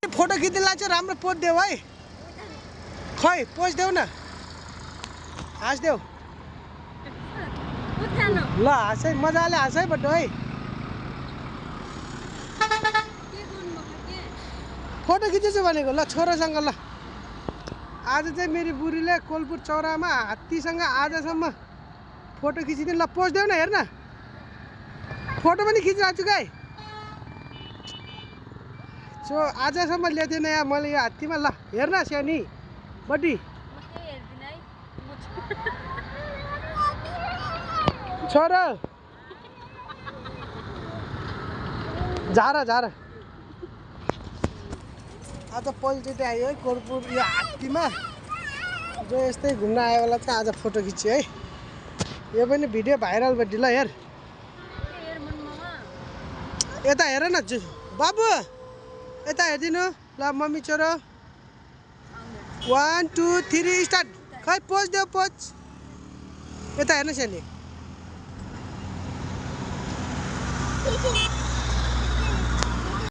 photo खिच्न लाग्छ राम्रो पोज देऊ है खै पोज देऊ न हाँस देऊ ल हाँस है मजाले हाँस है बड्डो है फोटो खिचेछु भनेको ल छोरासँग ल आज चाहिँ मेरो बुढीले कोलपुर चौरामा हात्तीसँग आजसम्म फोटो खिचिदिनु ल पोज देऊ न हेर्न फोटो पनि खिचिरहेको छु गाई सो आजसम्म ल्याइदिएन यहाँ मैले यो हात्तीमा ल हेर्न सानी बड्डी छोरा झार झार आज पहिलोचोटि आयो है कोलपुर यो हात्तीमा जो यस्तै घुम्न आयो होला चाहिँ आज फोटो खिच्यो है यो पनि भिडियो भाइरल बड्डी ल हेर यता हेर न बाबु यता हेरिदिनु ल मम्मी छोरो 1 2 3 स्टार्ट खै पोज देऊ पोज यता हेर्नु सानी